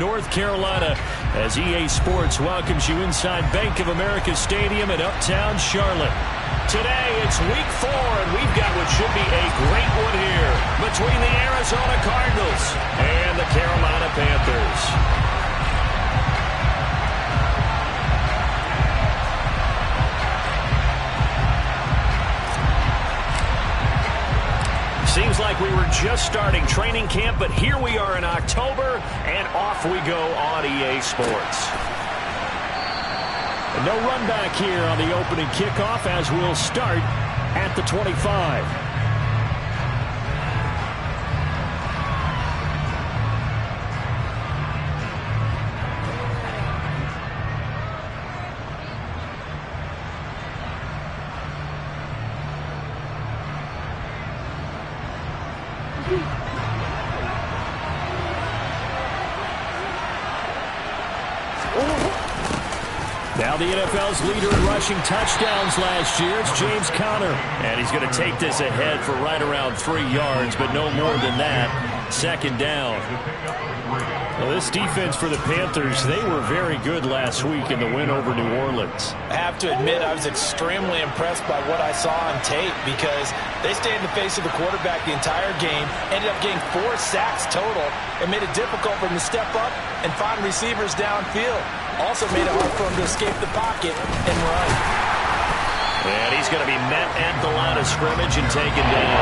North Carolina, as EA Sports welcomes you inside Bank of America Stadium in Uptown Charlotte. Today, it's week 4, and we've got what should be a great one here between the Arizona Cardinals and the Carolina Panthers. Seems like we were just starting training camp, but here we are in October, and off we go on EA Sports. And no run back here on the opening kickoff as we'll start at the 25. Now the NFL's leader in rushing touchdowns last year, it's James Conner. And he's going to take this ahead for right around 3 yards, but no more than that. Second down. Well, this defense for the Panthers, they were very good last week in the win over New Orleans. I have to admit, I was extremely impressed by what I saw on tape because they stayed in the face of the quarterback the entire game, ended up getting 4 sacks total, and made it difficult for him to step up and find receivers downfield. Also made it hard for him to escape the pocket and run. And he's going to be met at the line of scrimmage and taken down.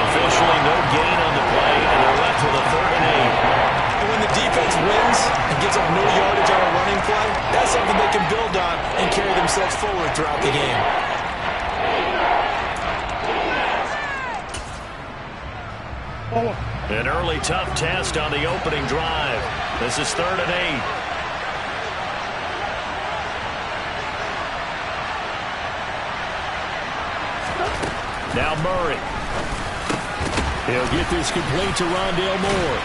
Officially no gain on the play, and they're left with a 3rd and 8. And when the defense wins and gives up no yardage on a running play, that's something they can build on and carry themselves forward throughout the game. An early tough test on the opening drive. This is 3rd and 8. Now Murray. He'll get this complete to Rondale Moore.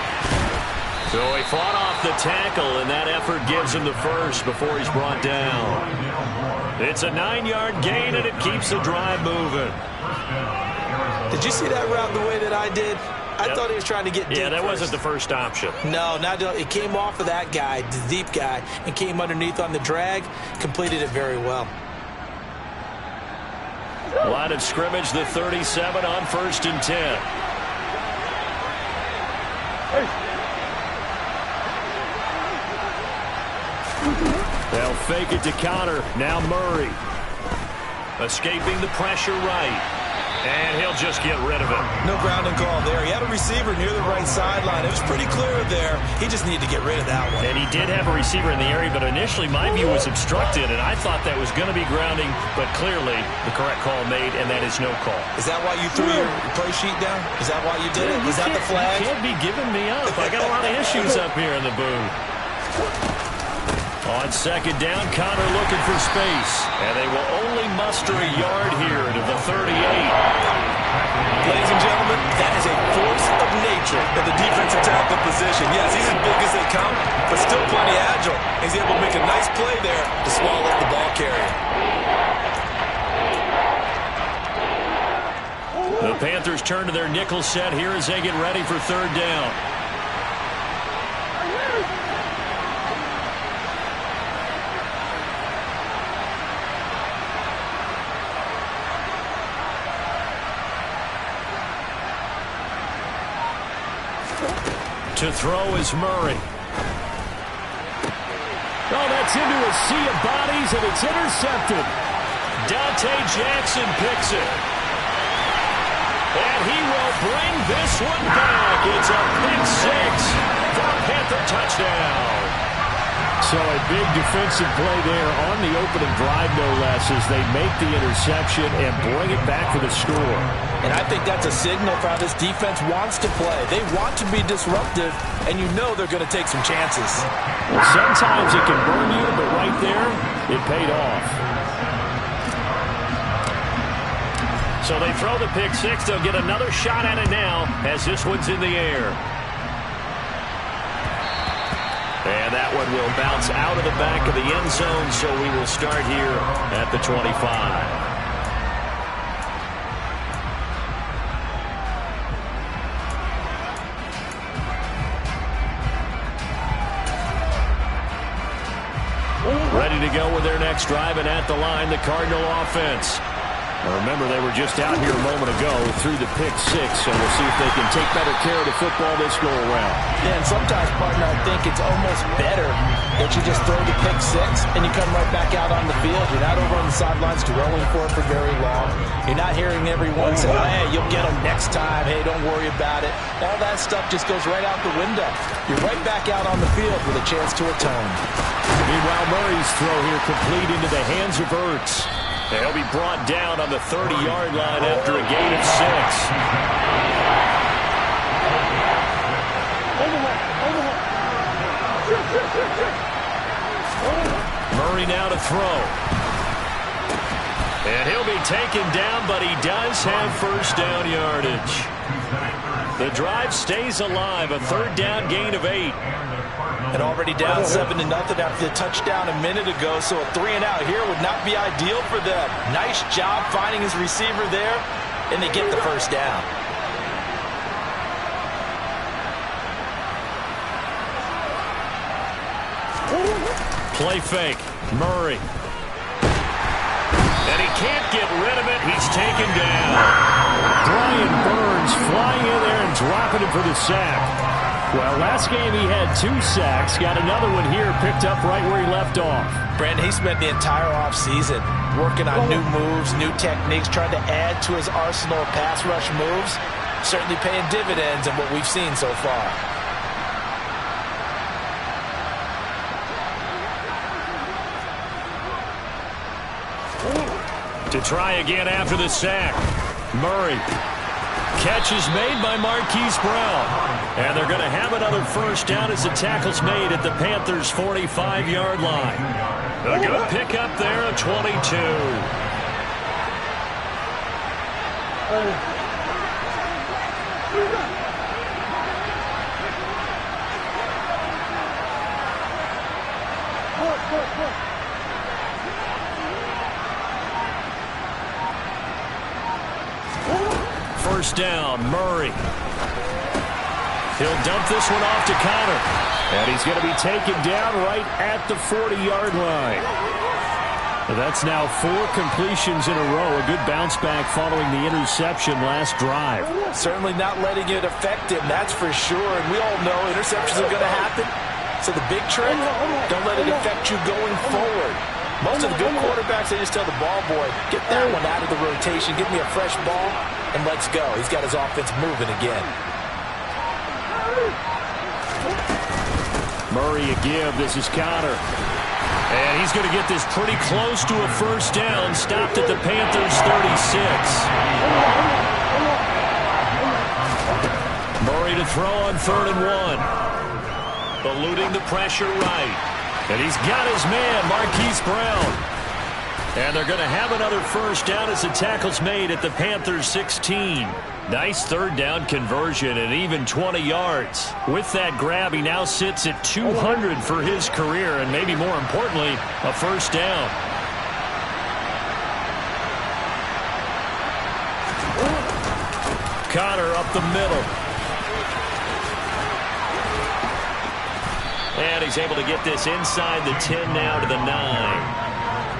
So he fought off the tackle, and that effort gives him the first before he's brought down. It's a 9-yard gain, and it keeps the drive moving. Did you see that route the way that I did? I thought he was trying to get deep. Yeah, that first. wasn't the first option. No, it came off of that guy, the deep guy, and came underneath on the drag, completed it very well. Line of scrimmage, the 37 on 1st and 10. They'll fake it to Conner. Now Murray. Escaping the pressure right. And he'll just get rid of it. No grounding call there. He had a receiver near the right sideline. It was pretty clear there. He just needed to get rid of that one. And he did have a receiver in the area, but initially my view was obstructed, and I thought that was going to be grounding, but clearly the correct call made, and that is no call. Is that why you threw your play sheet down? Is that why you did it? Was that the flag? You can't be giving me up. I got a lot of issues up here in the booth. On 2nd down, Conner looking for space. And they will only muster a yard here to the 38. Ladies and gentlemen, that is a force of nature in the defensive tackle position. Yes, he's as big as they come, but still plenty agile. He's able to make a nice play there to swallow up the ball carrier. The Panthers turn to their nickel set here as they get ready for 3rd down. To throw is Murray. Oh, that's into a sea of bodies, and it's intercepted. Dante Jackson picks it. And he will bring this one back. It's a pick 6 for a Panther touchdown. So a big defensive play there on the opening drive, no less, as they make the interception and bring it back for the score. And I think that's a signal for how this defense wants to play. They want to be disruptive, and you know they're going to take some chances. Sometimes it can burn you, but right there, it paid off. So they throw the pick 6. They'll get another shot at it now as this one's in the air. And that one will bounce out of the back of the end zone, so we will start here at the 25. Ready to go with their next drive, and at the line, the Cardinal offense. Now remember, they were just out here a moment ago through the pick six, and we'll see if they can take better care of the football this go-around. Yeah, and sometimes, partner, I think it's almost better that you just throw the pick six and you come right back out on the field. You're not over on the sidelines dwelling for it for very long. You're not hearing everyone say, hey, you'll get them next time. Hey, don't worry about it. All that stuff just goes right out the window. You're right back out on the field with a chance to atone. Meanwhile, Murray's throw here complete into the hands of Ertz. And he'll be brought down on the 30-yard line after a gain of 6. Murray now to throw. And he'll be taken down, but he does have first down yardage. The drive stays alive, a third down gain of 8. And already down 7-0 after the touchdown a minute ago, so a 3-and-out here would not be ideal for them. Nice job finding his receiver there, and they get the first down. Play fake. Murray. And he can't get rid of it. He's taken down. Brian Burns flying in there and dropping him for the sack. Well, last game he had 2 sacks. Got another one here, picked up right where he left off. Brandon, he spent the entire offseason working on new moves, new techniques, trying to add to his arsenal of pass rush moves. Certainly paying dividends in what we've seen so far. To try again after the sack. Murray. Catch is made by Marquise Brown. And they're going to have another first down as the tackle's made at the Panthers' 45-yard line. A good pickup there of 22. First down, Murray. He'll dump this one off to Connor. And he's going to be taken down right at the 40-yard line. That's now 4 completions in a row. A good bounce back following the interception last drive. Certainly not letting it affect him, that's for sure. And we all know interceptions are going to happen. So the big trick, don't let it affect you going forward. Most of the good quarterbacks, they just tell the ball boy, get that one out of the rotation, give me a fresh ball, and let's go. He's got his offense moving again. Murray a give. This is Connor. And he's going to get this pretty close to a first down. Stopped at the Panthers' 36. Murray to throw on 3rd and 1. Eluding the pressure right. And he's got his man, Marquise Brown. And they're going to have another first down as the tackle's made at the Panthers' 16. Nice third down conversion and even 20 yards. With that grab, he now sits at 200 for his career, and maybe more importantly, a first down. Connor up the middle. And he's able to get this inside the 10 now to the 9.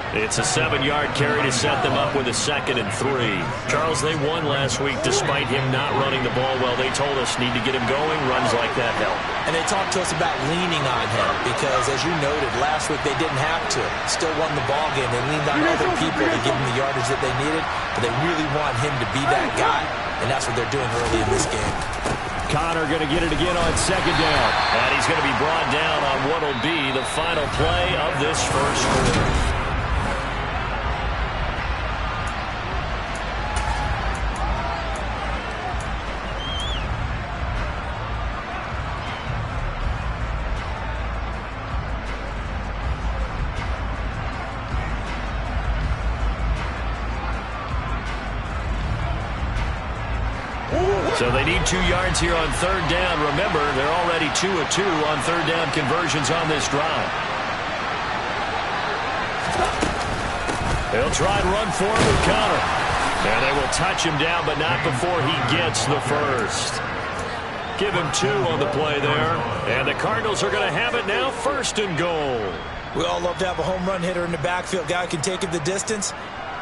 It's a 7-yard carry to set them up with a 2nd and 3. Charles, they won last week despite him not running the ball well. They told us need to get him going. Runs like that help. And they talked to us about leaning on him because, as you noted, last week they didn't have to. Still won the ball game. They leaned on other people to give them the yardage that they needed, but they really want him to be that guy, and that's what they're doing early in this game. Connor going to get it again on 2nd down. And he's going to be brought down on what will be the final play of this first quarter. So they need 2 yards here on 3rd down. Remember, they're already 2 of 2 on 3rd down conversions on this drive. They'll try and run for him with Connor. And they will touch him down, but not before he gets the first. Give him 2 on the play there. And the Cardinals are going to have it now, 1st and goal. We all love to have a home run hitter in the backfield. Guy can take it the distance.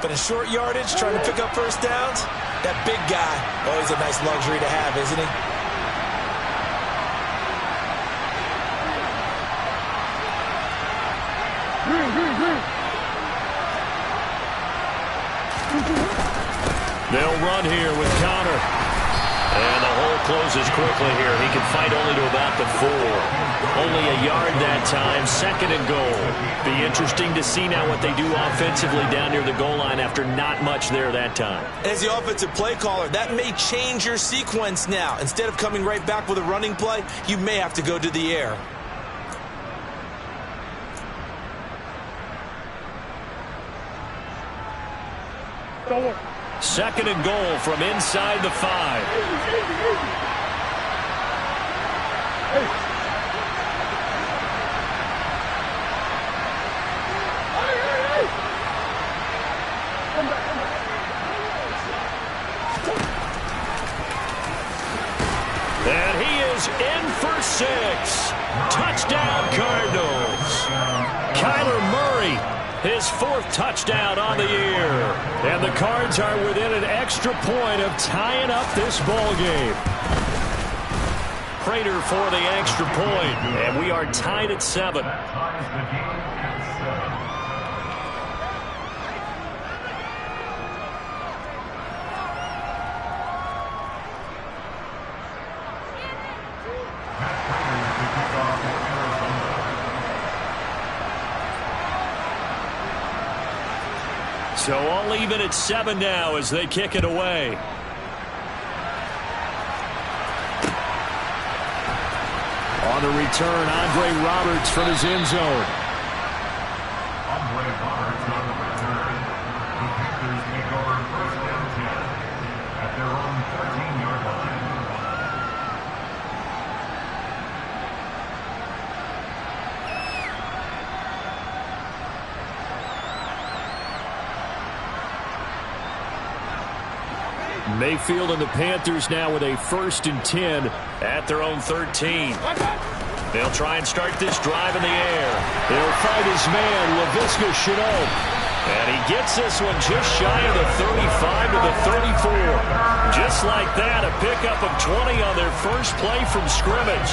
But in short yardage, trying to pick up first downs, that big guy, always a nice luxury to have, isn't he? They'll run here with Conner. And the hole closes quickly here. He can fight only to about the 4. Only a yard that time, 2nd and goal. Be interesting to see now what they do offensively down near the goal line after not much there that time. As the offensive play caller, that may change your sequence now. Instead of coming right back with a running play, you may have to go to the air. Second and goal from inside the 5. And he is in for 6. Touchdown, Cardinals. Kyler Murray, his 4th touchdown on the year. And the Cards are within an extra point of tying up this ball game. Prater for the extra point, and we are tied at 7. So all even at 7 now as they kick it away. On the return, Andre Roberts from his end zone. Andre Roberts on the return. The Panthers take over 1st and 10 at their own 13-yard line. Mayfield and the Panthers now with a 1st and 10 at their own 13. They'll try and start this drive in the air. He'll fight his man, Laviska Shenault. And he gets this one just shy of the 35 to the 34. Just like that, a pickup of 20 on their first play from scrimmage.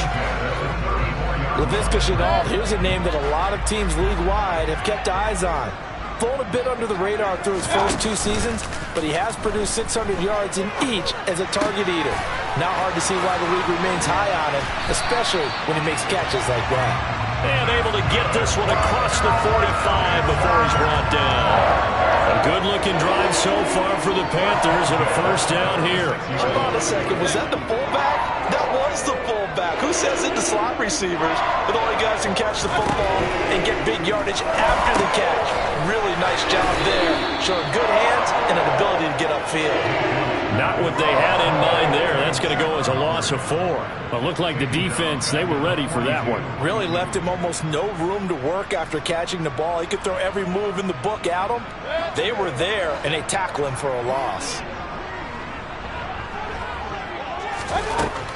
Laviska Shenault, here's a name that a lot of teams league-wide have kept eyes on. Flown a bit under the radar through his first 2 seasons, but he has produced 600 yards in each as a target eater. Not hard to see why the league remains high on him, especially when he makes catches like that. And able to get this one across the 45 before he's brought down. A good-looking drive so far for the Panthers and a first down here. Hold on a second. Was that the fullback? That was the fullback. Who says it to slot receivers? But only guys can catch the football and get big yardage after the catch. Really nice job there. Showing good hands and an ability to get upfield. Not what they had in mind there. That's going to go as a loss of 4. But looked like the defense, they were ready for that one. Really left him almost no room to work after catching the ball. He could throw every move in the book at him. They were there, and they tackle him for a loss.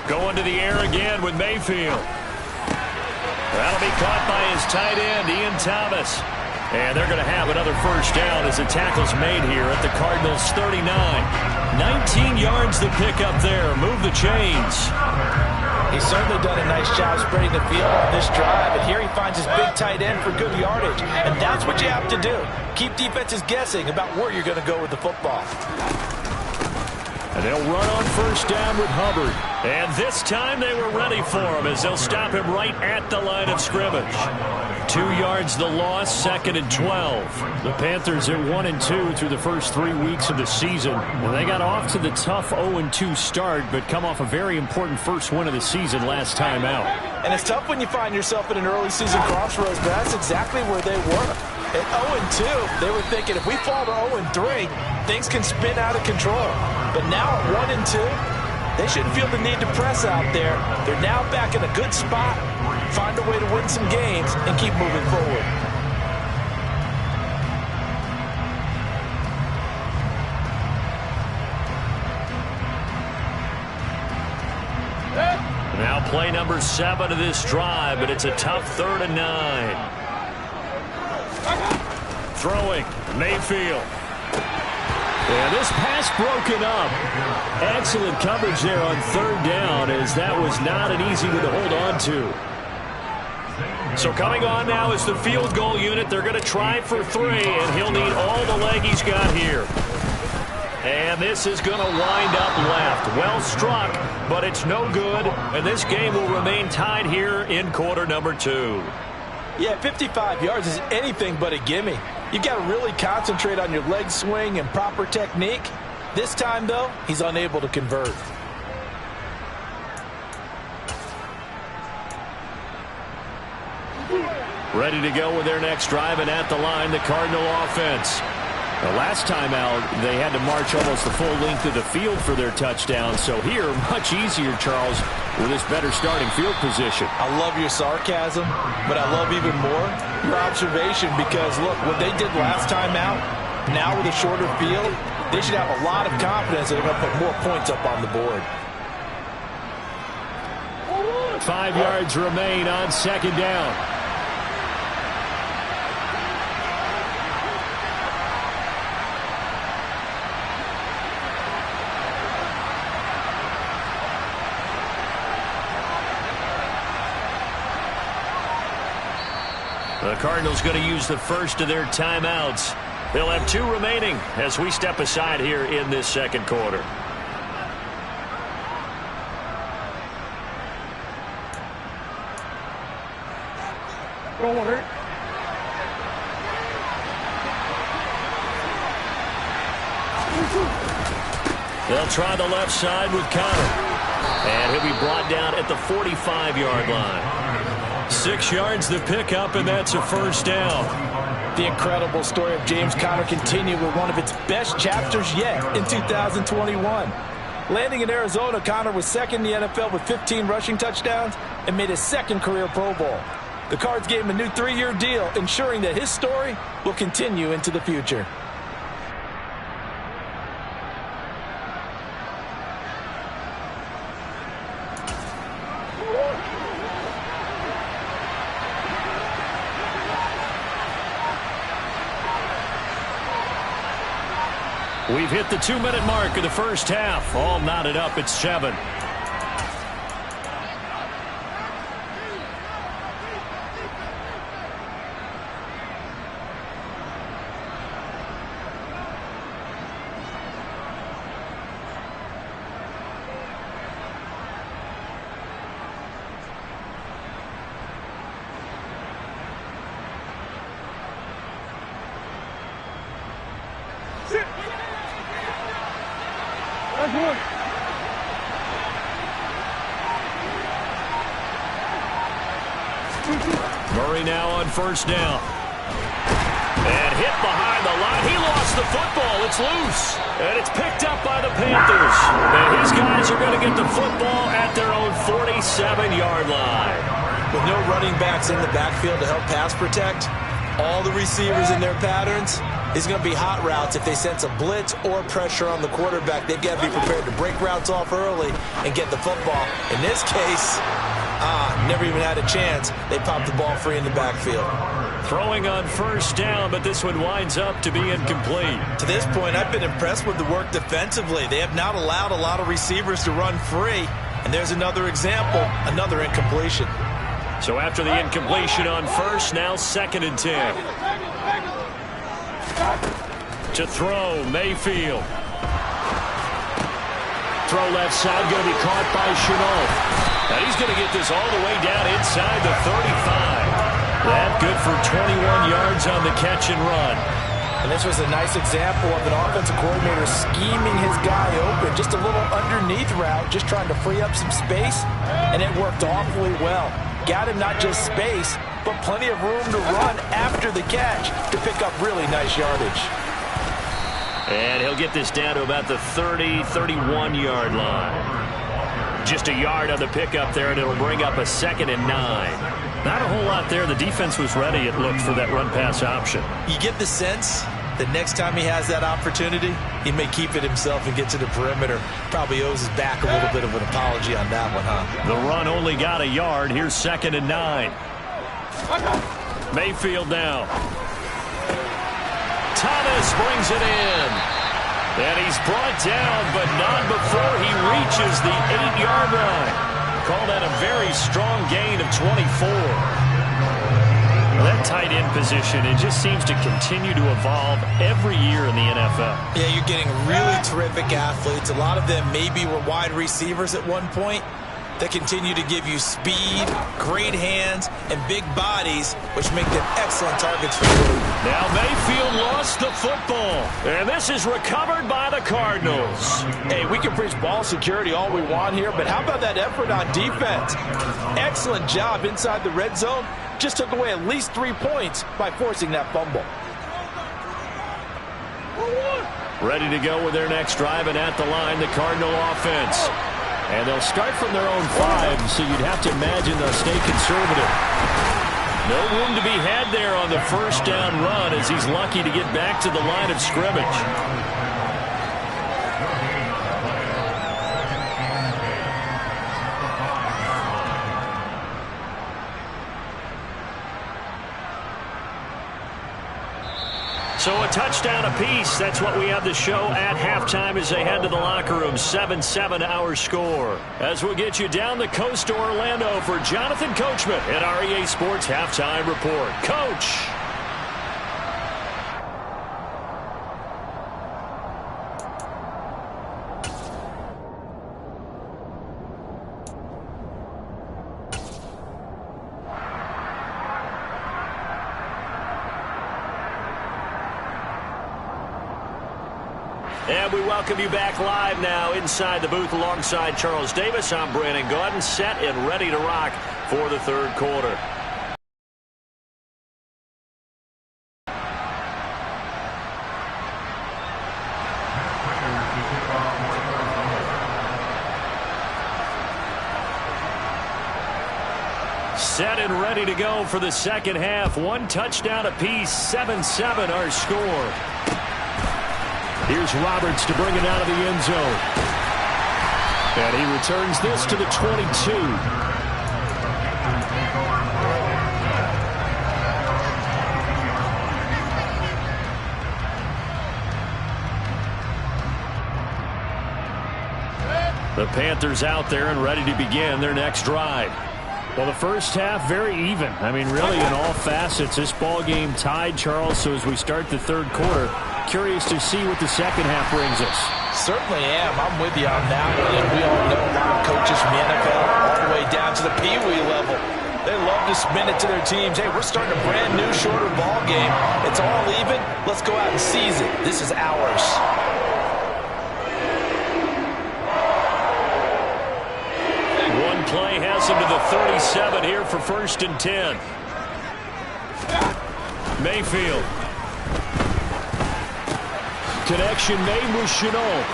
Going to the air again with Mayfield. That'll be caught by his tight end, Ian Thomas. And they're going to have another first down as the tackle's made here at the Cardinals' 39. 19 yards to pick up there. Move the chains. He's certainly done a nice job spreading the field on this drive, and here he finds his big tight end for good yardage. And that's what you have to do. Keep defenses guessing about where you're going to go with the football. And they'll run on first down with Hubbard. And this time they were ready for him as they'll stop him right at the line of scrimmage. 2 yards the loss, 2nd and 12. The Panthers are 1-2 through the first 3 weeks of the season. And they got off to the tough 0-2 start, but come off a very important first win of the season last time out. And it's tough when you find yourself in an early season crossroads, but that's exactly where they were. At 0-2, they were thinking if we fall to 0-3, things can spin out of control. But now at 1-2, they shouldn't feel the need to press out there. They're now back in a good spot, find a way to win some games, and keep moving forward. Now play number 7 of this drive, but it's a tough 3rd and 9. Throwing, Mayfield. And this pass broken up. Excellent coverage there on third down, as that was not an easy one to hold on to. So coming on now is the field goal unit. They're going to try for 3, and he'll need all the leg he's got here. And this is going to wind up left. Well struck, but it's no good. And this game will remain tied here in quarter number 2. Yeah, 55 yards is anything but a gimme. You've got to really concentrate on your leg swing and proper technique. This time, though, he's unable to convert. Ready to go with their next drive, and at the line, the Cardinal offense. The last time out, they had to march almost the full length of the field for their touchdown. So here, much easier, Charles, with this better starting field position. I love your sarcasm, but I love even more your observation, because, look, what they did last time out, now with a shorter field, they should have a lot of confidence that they're going to put more points up on the board. 5 yards remain on second down. The Cardinals going to use the first of their timeouts. They'll have 2 remaining as we step aside here in this second quarter. They'll try the left side with Conner. And he'll be brought down at the 45-yard line. 6 yards the pickup, and that's a first down. The incredible story of James Conner continued with one of its best chapters yet in 2021. Landing in Arizona, Conner was second in the NFL with 15 rushing touchdowns and made his second career Pro Bowl. The Cards gave him a new 3-year deal, ensuring that his story will continue into the future. We've hit the 2-minute mark of the first half. All knotted up at 7. Murray now on first down. And hit behind the line. He lost the football. It's loose. And it's picked up by the Panthers. And his guys are going to get the football at their own 47-yard line. With no running backs in the backfield to help pass protect, all the receivers in their patterns, it's going to be hot routes. If they sense a blitz or pressure on the quarterback, they've got to be prepared to break routes off early and get the football. In this case, never even had a chance. They popped the ball free in the backfield. Throwing on first down, but this one winds up to be incomplete. To this point, I've been impressed with the work defensively. They have not allowed a lot of receivers to run free. And there's another example, another incompletion. So after the incompletion on first, now 2nd and 10. To throw, Mayfield. Throw left side, going to be caught by Shenault. And he's going to get this all the way down inside the 35. That good for 21 yards on the catch and run. And this was a nice example of an offensive coordinator scheming his guy open. Just a little underneath route, just trying to free up some space. And it worked awfully well. Got him not just space, but plenty of room to run after the catch to pick up really nice yardage. And he'll get this down to about the 30, 31-yard line. Just a yard on the pickup there, and it'll bring up a 2nd and 9. Not a whole lot there. The defense was ready, it looked, for that run-pass option. You get the sense that next time he has that opportunity, he may keep it himself and get to the perimeter. Probably owes his back a little bit of an apology on that one, huh? The run only got a yard. Here's 2nd and 9. Mayfield now. Thomas brings it in. And he's brought down, but not before he reaches the 8-yard line. Call that a very strong gain of 24. That tight end position, it just seems to continue to evolve every year in the NFL. Yeah, you're getting really terrific athletes. A lot of them maybe were wide receivers at one point. They continue to give you speed, great hands, and big bodies, which make them excellent targets for you. Now Mayfield lost the football, and this is recovered by the Cardinals. Hey, we can preach ball security all we want here, but how about that effort on defense? Excellent job inside the red zone. Just took away at least 3 points by forcing that fumble. Ready to go with their next drive, and at the line, the Cardinal offense. And they'll start from their own 5, so you'd have to imagine they'll stay conservative. No room to be had there on the first down run as he's lucky to get back to the line of scrimmage. So a touchdown apiece. That's what we have the show at halftime as they head to the locker room. 7-7 our score. As we'll get you down the coast to Orlando for Jonathan Coachman at our EA Sports Halftime Report. Coach. And we welcome you back live now inside the booth alongside Charles Davis. I'm Brandon Gaudin, set and ready to rock for the third quarter. Set and ready to go for the second half. One touchdown apiece, 7-7 our score. Here's Roberts to bring it out of the end zone. And he returns this to the 22. The Panthers out there and ready to begin their next drive. Well, the first half, very even. I mean, really, in all facets, this ball game tied, Charles. So as we start the third quarter, curious to see what the second half brings us. Certainly am. I'm with you on that one. And we all know a lot of coaches from the NFL all the way down to the Pee-wee level. They love to spin it to their teams. Hey, we're starting a brand new, shorter ball game. It's all even. Let's go out and seize it. This is ours. One play has him to the 37 here for 1st and 10. Mayfield. Connection made with Shenault.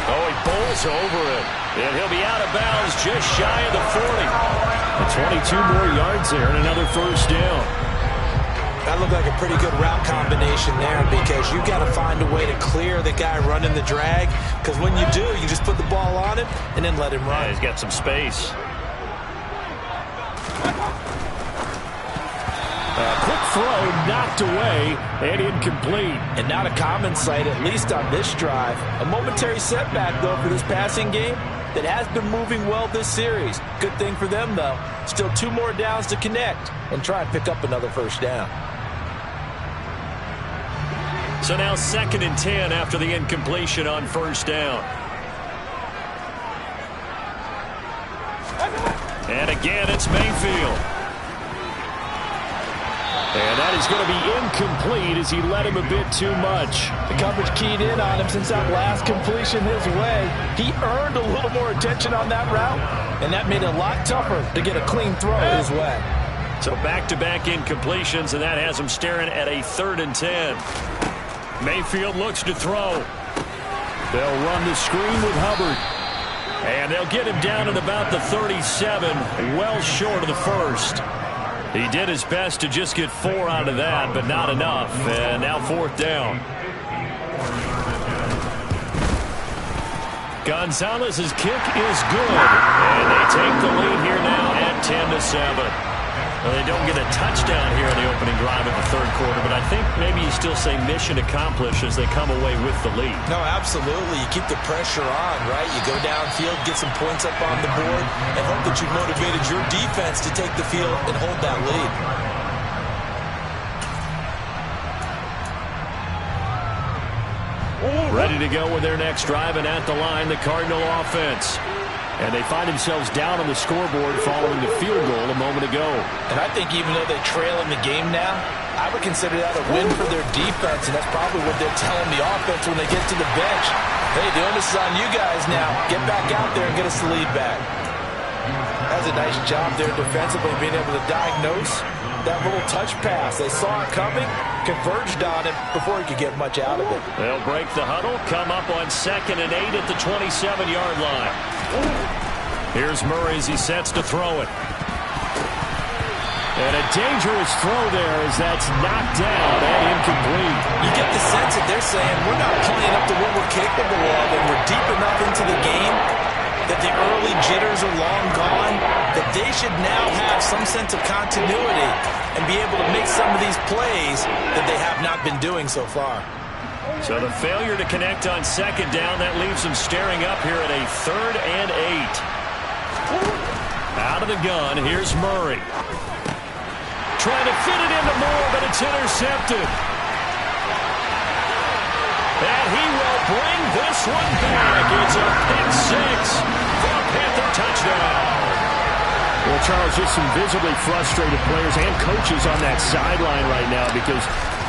Oh, he bowls over it. And he'll be out of bounds just shy of the 40. And 22 more yards there and another first down. That looked like a pretty good route combination there because you've got to find a way to clear the guy running the drag. Because when you do, you just put the ball on him and then let him run. Yeah, he's got some space. Quick throw knocked away and incomplete. And not a common sight, at least on this drive. A momentary setback, though, for this passing game that has been moving well this series. Good thing for them, though. Still 2 more downs to connect and try and pick up another first down. So now 2nd and 10 after the incompletion on first down. And again, it's Mayfield. And that is going to be incomplete as he led him a bit too much. The coverage keyed in on him since that last completion his way. He earned a little more attention on that route, and that made it a lot tougher to get a clean throw his way. So back-to-back incompletions, and that has him staring at a 3rd and 10. Mayfield looks to throw. They'll run the screen with Hubbard. And they'll get him down at about the 37, well short of the first. He did his best to just get 4 out of that, but not enough. And now 4th down. Gonzalez's kick is good. And they take the lead here now at 10-7. Well, they don't get a touchdown here in the opening drive of the third quarter, but I think maybe you still say mission accomplished as they come away with the lead. No, absolutely. You keep the pressure on, right? You go downfield, get some points up on the board, and hope that you motivated your defense to take the field and hold that lead. Ready to go with their next drive, and at the line, the Cardinal offense. And they find themselves down on the scoreboard following the field goal a moment ago. And I think even though they trail in the game now, I would consider that a win for their defense, and that's probably what they're telling the offense when they get to the bench. Hey, the onus is on you guys now. Get back out there and get us the lead back. That's a nice job there defensively, being able to diagnose that little touch pass. They saw it coming, converged on it before he could get much out of it. They'll break the huddle, come up on 2nd and 8 at the 27-yard line. Here's Murray as he sets to throw it. And a dangerous throw there as that's knocked down and incomplete. You get the sense that they're saying we're not playing up to what we're capable of, and we're deep enough into the game that the early jitters are long gone, that they should now have some sense of continuity and be able to make some of these plays that they have not been doing so far. So the failure to connect on 2nd down, that leaves them staring up here at a 3rd and 8. Out of the gun, here's Murray. Trying to fit it into Moore, but it's intercepted. And he will bring this one back. It's a pick 6 for a Panther touchdown. Well, Charles, just some visibly frustrated players and coaches on that sideline right now because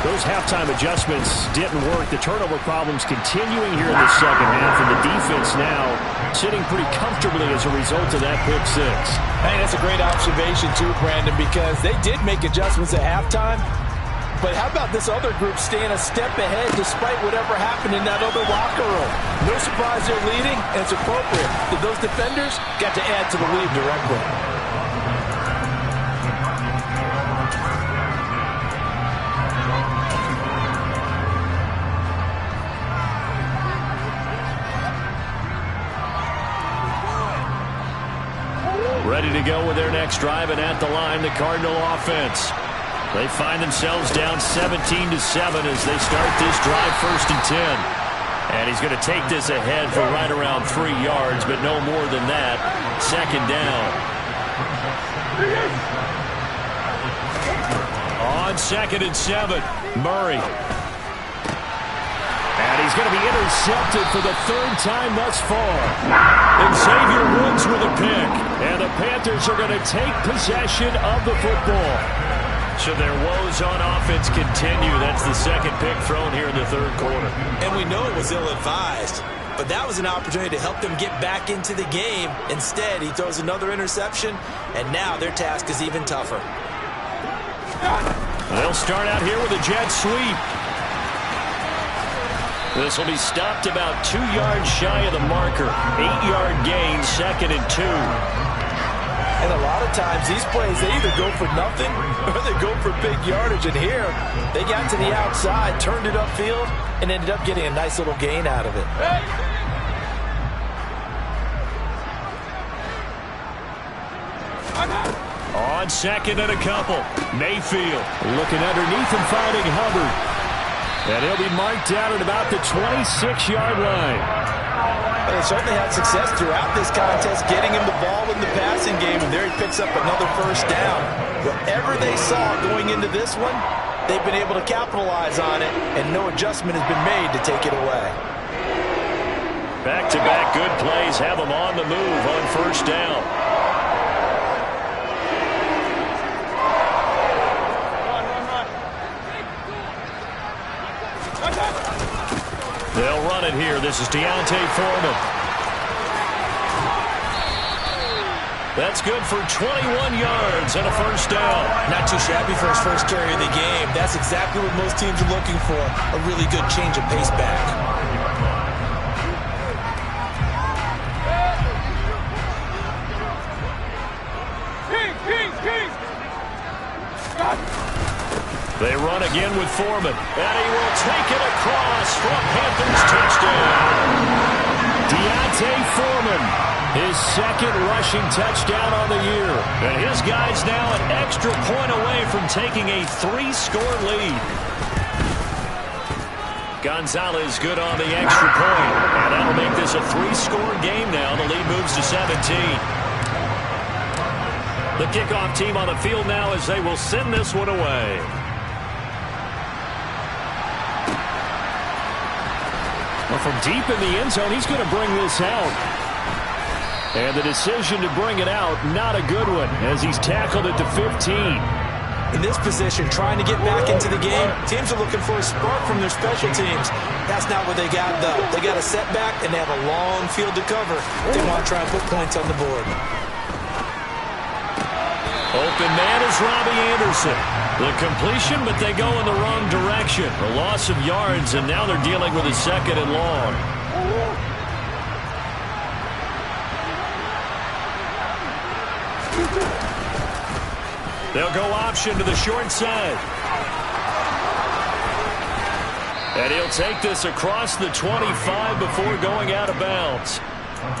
those halftime adjustments didn't work. The turnover problems continuing here in the second half, and the defense now sitting pretty comfortably as a result of that pick 6. I think that's a great observation too, Brandon, because they did make adjustments at halftime. But how about this other group staying a step ahead despite whatever happened in that other locker room? No surprise they're leading, and it's appropriate that those defenders got to add to the lead directly. Ready to go with their next drive, and at the line, the Cardinal offense. They find themselves down 17-7 as they start this drive 1st and 10. And he's going to take this ahead for right around 3 yards, but no more than that. 2nd down. On 2nd and 7, Murray. And he's going to be intercepted for the 3rd time thus far. And Xavier Woods with a pick. And the Panthers are going to take possession of the football. So their woes on offense continue. That's the 2nd pick thrown here in the 3rd quarter. And we know it was ill-advised, but that was an opportunity to help them get back into the game. Instead, he throws another interception, and now their task is even tougher. They'll start out here with a jet sweep. This will be stopped about 2 yards shy of the marker. 8-yard gain, 2nd and 2. And a lot of times, these plays, they either go for nothing or they go for big yardage. And here, they got to the outside, turned it upfield, and ended up getting a nice little gain out of it. On 2nd and a couple, Mayfield looking underneath and finding Hubbard. And he'll be marked down at about the 26-yard line. They certainly had success throughout this contest, getting him the ball in the passing game, and there he picks up another 1st down. Whatever they saw going into this one, they've been able to capitalize on it, and no adjustment has been made to take it away. Back-to-back good plays have them on the move on 1st down. They'll run it here. This is D'Onta Foreman. That's good for 21 yards and a 1st down. Not too shabby for his first carry of the game. That's exactly what most teams are looking for, a really good change of pace back. They run again with Foreman, and he will take it across for a Panthers touchdown. D'Onta Foreman His second rushing touchdown on the year. And his guys now an extra point away from taking a 3-score lead. Gonzalez good on the extra point. And that'll make this a 3-score game now. The lead moves to 17. The kickoff team on the field now as they will send this one away. Well, from deep in the end zone, he's going to bring this out. And the decision to bring it out, not a good one, as he's tackled at the 15. In this position, trying to get back into the game, teams are looking for a spark from their special teams. That's not what they got, though. They got a setback, and they have a long field to cover. They want to try and put points on the board. Open man is Robbie Anderson. The completion, but they go in the wrong direction. A loss of yards, and now they're dealing with a 2nd and long. They'll go option to the short side. And he'll take this across the 25 before going out of bounds.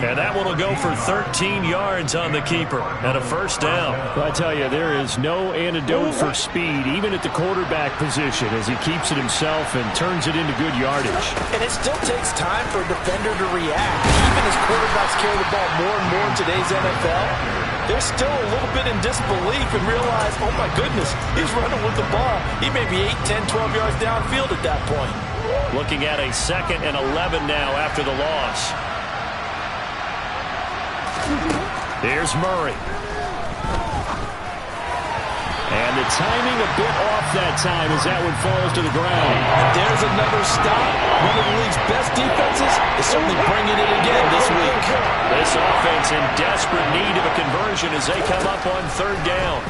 And that one will go for 13 yards on the keeper and a 1st down. Well, I tell you, there is no antidote for speed, even at the quarterback position, as he keeps it himself and turns it into good yardage. And it still takes time for a defender to react. Even as quarterbacks carry the ball more and more in today's NFL, they're still a little bit in disbelief and realize, oh my goodness, he's running with the ball. He may be 8, 10, 12 yards downfield at that point. Looking at a 2nd and 11 now after the loss. Here's Murray. And the timing a bit off that time as that one falls to the ground. And there's another stop. One of the league's best defenses is certainly bringing it again this week. This offense in desperate need of a conversion as they come up on 3rd down.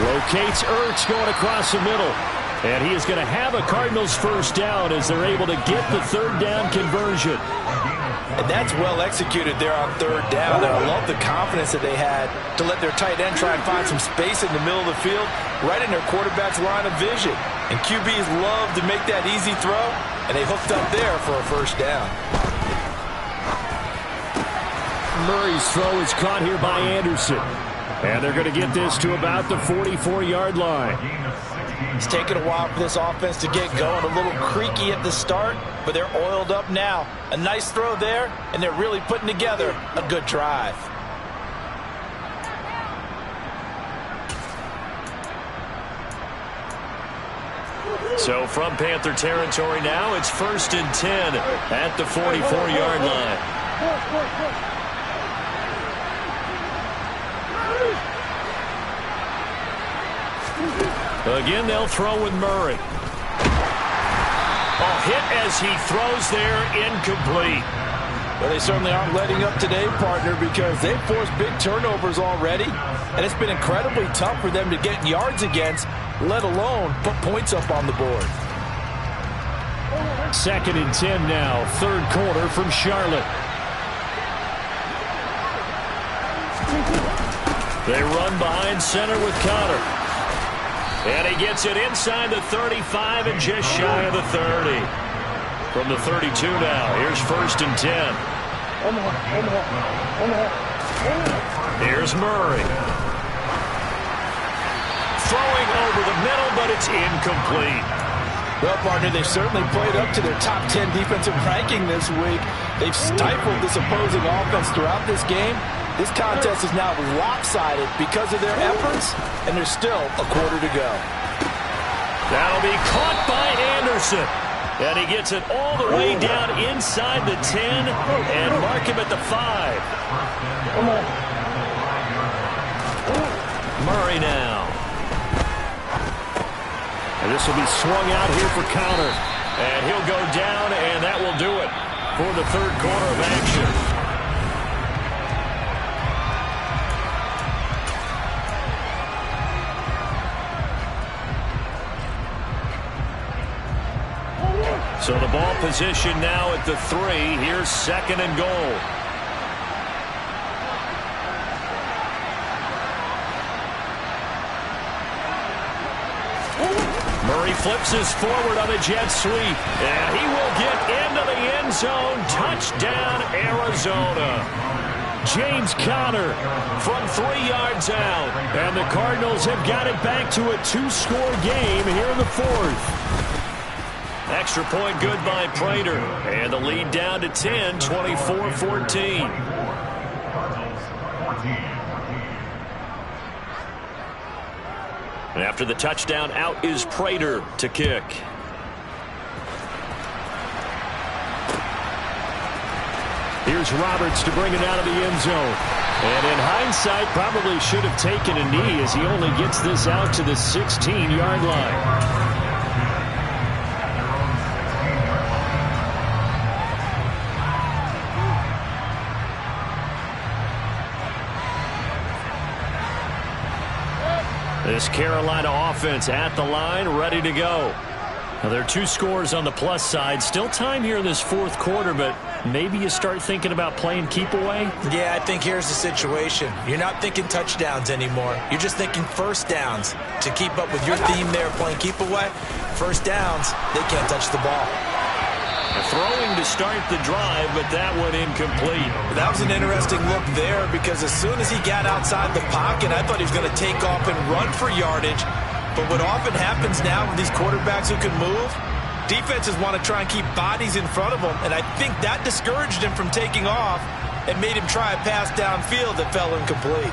Locates Ertz going across the middle. And he is going to have a Cardinals 1st down as they're able to get the 3rd down conversion. And that's well executed there on 3rd down. And I love the confidence that they had to let their tight end try and find some space in the middle of the field, right in their quarterback's line of vision. And QBs love to make that easy throw, and they hooked up there for a 1st down. Murray's throw is caught here by Anderson. And they're going to get this to about the 44-yard line. It's taken a while for this offense to get going. A little creaky at the start, but they're oiled up now. A nice throw there, and they're really putting together a good drive. So from Panther territory now, it's 1st and 10 at the 44-yard line. Again, they'll throw with Murray. A hit as he throws there, incomplete. Well, they certainly aren't letting up today, partner, because they've forced big turnovers already, and it's been incredibly tough for them to get yards against, let alone put points up on the board. 2nd and 10 now, 3rd quarter from Charlotte. They run behind center with Connor. And he gets it inside the 35 and just shy of the 30. From the 32 now, here's 1st and 10. Here's Murray. Throwing over the middle, but it's incomplete. Well, partner, they've certainly played up to their top 10 defensive ranking this week. They've stifled this opposing offense throughout this game. This contest is now lopsided because of their efforts, and there's still a quarter to go. That'll be caught by Anderson. And he gets it all the way down inside the 10 and mark him at the 5. Murray now. And this will be swung out here for counter. And he'll go down, and that will do it for the 3rd quarter of action. So the ball position now at the 3. Here's 2nd and goal. Murray flips this forward on a jet sweep. And he will get into the end zone. Touchdown, Arizona. James Conner from 3 yards out. And the Cardinals have got it back to a 2-score game here in the fourth. Extra point good by Prater. And the lead down to 10, 24-14. And after the touchdown, out is Prater to kick. Here's Roberts to bring it out of the end zone. And in hindsight, probably should have taken a knee as he only gets this out to the 16-yard line. This Carolina offense at the line, ready to go. Now, there are 2 scores on the plus side. Still time here in this fourth quarter, but maybe you start thinking about playing keep away? Yeah, I think here's the situation. You're not thinking touchdowns anymore. You're just thinking first downs. To keep up with your theme there, playing keep away, first downs, they can't touch the ball. Throwing to start the drive, but that one incomplete. That was an interesting look there because as soon as he got outside the pocket, I thought he was going to take off and run for yardage. But what often happens now with these quarterbacks who can move, defenses want to try and keep bodies in front of them, and I think that discouraged him from taking off and made him try a pass downfield that fell incomplete.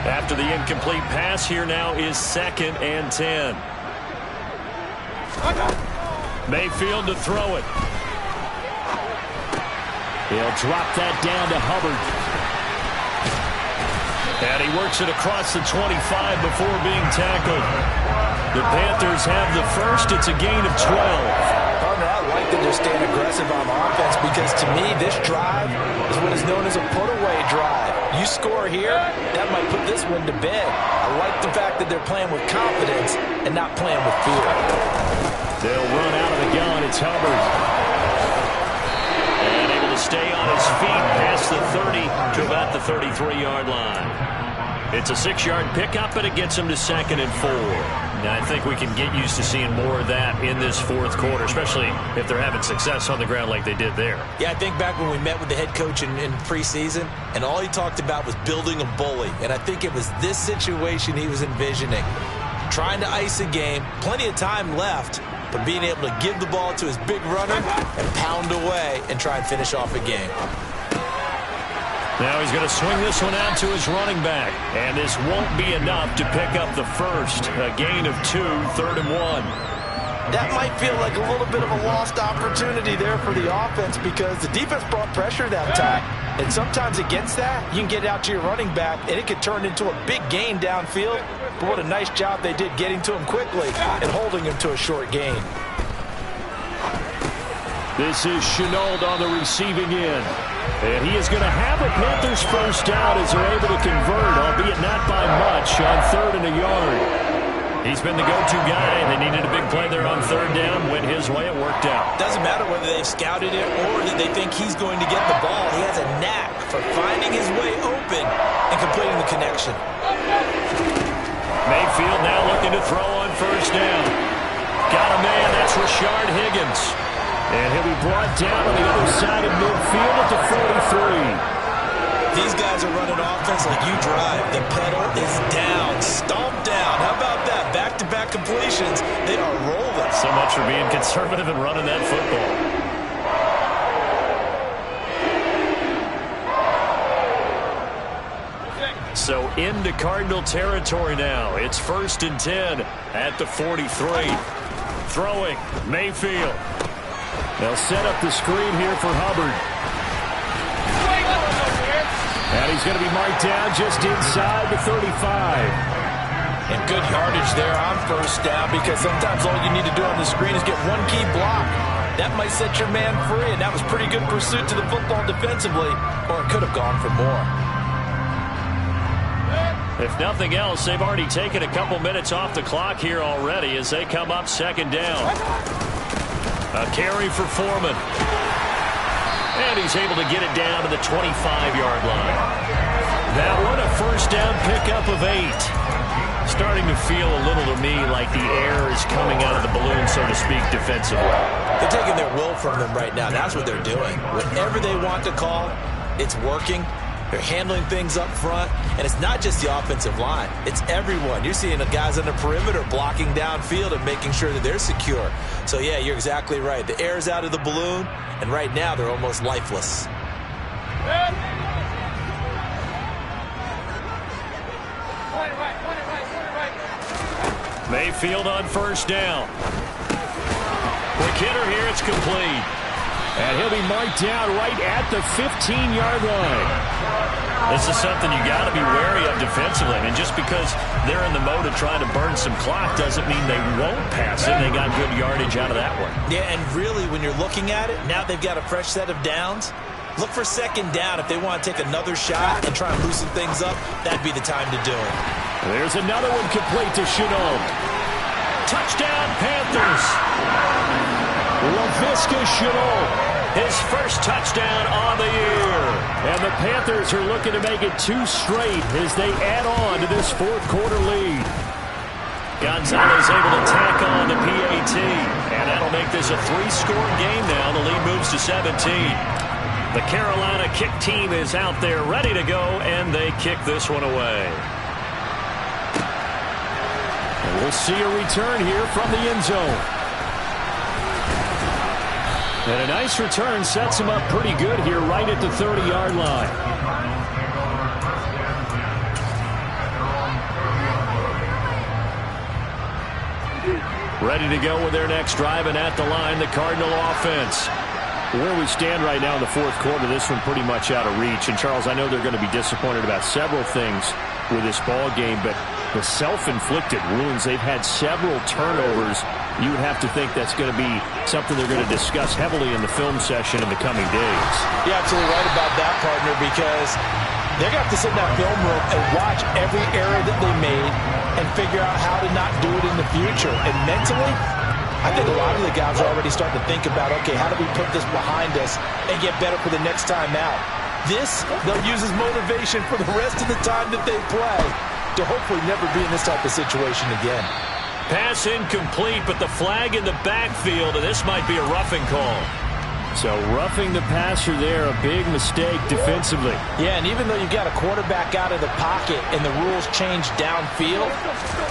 After the incomplete pass, here now is 2nd and 10. Mayfield to throw it. He'll drop that down to Hubbard. And he works it across the 25 before being tackled. The Panthers have the first. It's a gain of 12. Partner, I like that they're staying aggressive on offense because to me, this drive is what is known as a put-away drive. You score here, that might put this one to bed. I like the fact that they're playing with confidence and not playing with fear. They'll run out of the gun. It's Hubbard. And able to stay on his feet past the 30 to about the 33-yard line. It's a 6-yard pickup, and it gets him to 2nd and 4. Now, I think we can get used to seeing more of that in this fourth quarter, especially if they're having success on the ground like they did there. Yeah, I think back when we met with the head coach in preseason, and all he talked about was building a bully. And I think it was this situation he was envisioning. Trying to ice a game, plenty of time left, but being able to give the ball to his big runner and pound away and try and finish off a game. Now he's going to swing this one out to his running back. And this won't be enough to pick up the first. A gain of 2, 3rd and 1. That might feel like a little bit of a lost opportunity there for the offense because the defense brought pressure that time. And sometimes against that, you can get out to your running back, and it could turn into a big gain downfield. But what a nice job they did getting to him quickly and holding him to a short gain. This is Shenault on the receiving end. And he is going to have a Panthers first down as they're able to convert, albeit not by much, on 3rd and a yard. He's been the go-to guy. They needed a big play there on 3rd down. Went his way. It worked out. Doesn't matter whether they've scouted it or that they think he's going to get the ball. He has a knack for finding his way open and completing the connection. Mayfield now looking to throw on 1st down. Got a man. That's Rashard Higgins. And he'll be brought down on the other side of midfield at the 43. These guys are running offense like you drive. The pedal is down, stomped down. How about that? Back-to-back completions. They are rolling. So much for being conservative and running that football. So into Cardinal territory now. It's 1st and 10 at the 43. Throwing, Mayfield. They'll set up the screen here for Hubbard. And he's going to be marked down just inside the 35. And good yardage there on 1st down because sometimes all you need to do on the screen is get one key block. That might set your man free, and that was pretty good pursuit to the football defensively, or it could have gone for more. If nothing else, they've already taken a couple minutes off the clock here already as they come up 2nd down. A carry for Foreman. And he's able to get it down to the 25-yard line. That one, a 1st down pickup of 8. Starting to feel a little to me like the air is coming out of the balloon, so to speak, defensively. They're taking their will from them right now. That's what they're doing. Whatever they want to call, it's working. They're handling things up front, and it's not just the offensive line. It's everyone. You're seeing the guys on the perimeter blocking downfield and making sure that they're secure. So, yeah, you're exactly right. The air's out of the balloon, and right now they're almost lifeless. Mayfield on first down. Quick hitter here, it's complete. And he'll be marked down right at the 15-yard line. This is something you got to be wary of defensively. I mean, just because they're in the mode of trying to burn some clock doesn't mean they won't pass it. They got good yardage out of that one. Yeah, and really, when you're looking at it, now they've got a fresh set of downs. Look for second down. If they want to take another shot and try and loosen things up, that'd be the time to do it. There's another one complete to Shenault. Touchdown, Panthers. Laviska Shenault, his first touchdown on the year. And the Panthers are looking to make it 2 straight as they add on to this fourth-quarter lead. Gonzalez able to tack on the PAT. And that'll make this a 3-score game now. The lead moves to 17. The Carolina kick team is out there ready to go, and they kick this one away. And we'll see a return here from the end zone. And a nice return sets him up pretty good here right at the 30-yard line. Ready to go with their next drive, and at the line, the Cardinal offense. Where we stand right now in the fourth quarter, this one pretty much out of reach. And, Charles, I know they're going to be disappointed about several things with this ball game, but the self-inflicted wounds, they've had several turnovers. You would have to think that's going to be something they're going to discuss heavily in the film session in the coming days. You're absolutely right about that, partner, because they're going to have to sit in that film room and watch every error that they made and figure out how to not do it in the future. And mentally, I think a lot of the guys are already starting to think about, okay, how do we put this behind us and get better for the next time out? This, they'll use as motivation for the rest of the time that they play to hopefully never be in this type of situation again. Pass incomplete, but the flag in the backfield, and this might be a roughing call. So roughing the passer there, a big mistake defensively. Yeah, and even though you've got a quarterback out of the pocket and the rules change downfield,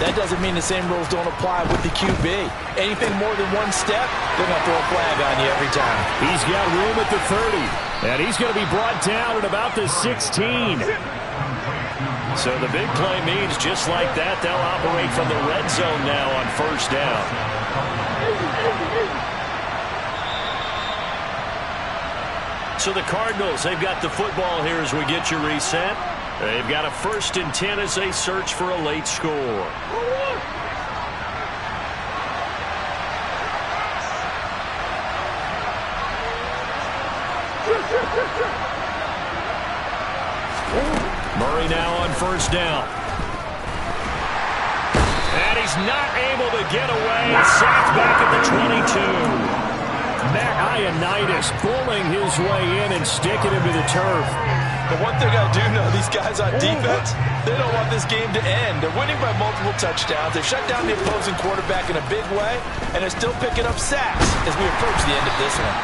that doesn't mean the same rules don't apply with the QB. Anything more than one step, they're going to throw a flag on you every time. He's got room at the 30, and he's going to be brought down at about the 16. So the big play means just like that, they'll operate from the red zone now on first down. So the Cardinals, they've got the football here as we get you reset. They've got a 1st and 10 as they search for a late score. Murray now on first down. And he's not able to get away. Sacked back at the 22. Matt Ioannidis pulling his way in and sticking him to the turf. The one thing I do know, these guys on defense, they don't want this game to end. They're winning by multiple touchdowns. They've shut down the opposing quarterback in a big way, and they're still picking up sacks as we approach the end of this one.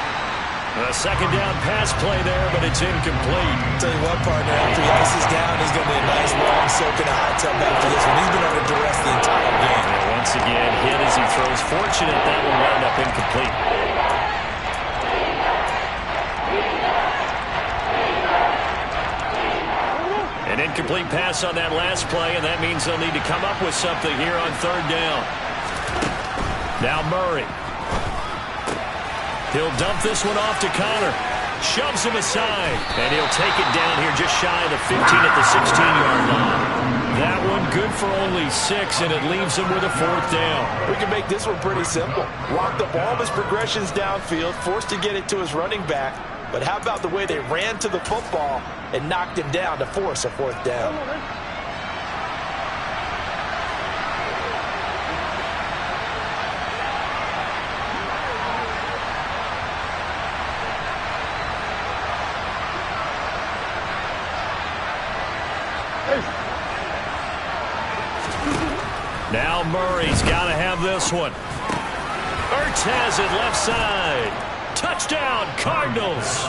A second down pass play there, but it's incomplete. Tell you what, partner, after he ices down, he's going to be a nice long soak in a hot tub after this one. He's been under duress the entire game. And once again, hit as he throws. Fortunate that one wound up incomplete. An incomplete pass on that last play, and that means they'll need to come up with something here on third down. Now Murray. He'll dump this one off to Connor. Shoves him aside, and he'll take it down here just shy of the 15 at the 16-yard line. That one good for only 6, and it leaves him with a 4th down. We can make this one pretty simple. Locked up all of his progressions downfield, forced to get it to his running back. But how about the way they ran to the football and knocked him down to force a 4th down? Now Murray's got to have this one. Ertz has it left side. Touchdown, Cardinals.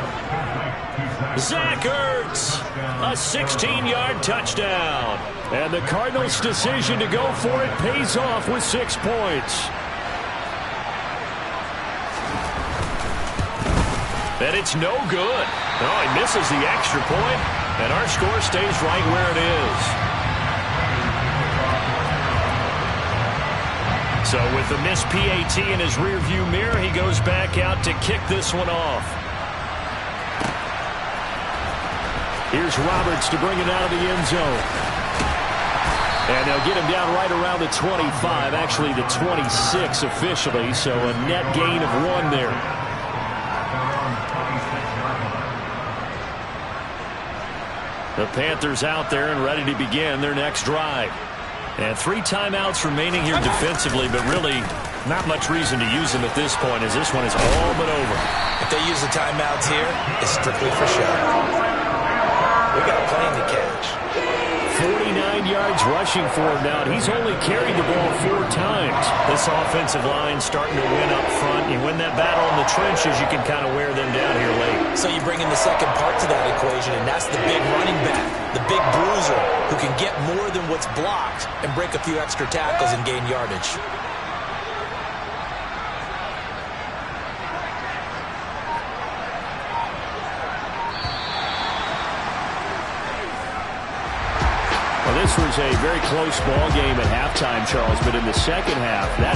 Zach Ertz, a 16-yard touchdown. And the Cardinals' decision to go for it pays off with 6 points. And it's no good. Oh, he misses the extra point, and our score stays right where it is. So with the missed PAT in his rearview mirror, he goes back out to kick this one off. Here's Roberts to bring it out of the end zone. And they'll get him down right around the 25, actually the 26 officially, so a net gain of 1 there. The Panthers out there and ready to begin their next drive. And 3 timeouts remaining here defensively, but really not much reason to use them at this point, as this one is all but over. If they use the timeouts here, it's strictly for show. We got a plane to catch. 49 yards rushing for him now, and he's only carried the ball 4 times. This offensive line starting to win up front. You win that battle in the trenches, you can kind of wear them down here late. So you bring in the second part to that equation, and that's the big running back, the big bruiser, who can get more than what's blocked and break a few extra tackles and gain yardage. Well, this was a very close ball game at halftime, Charles, but in the second half, that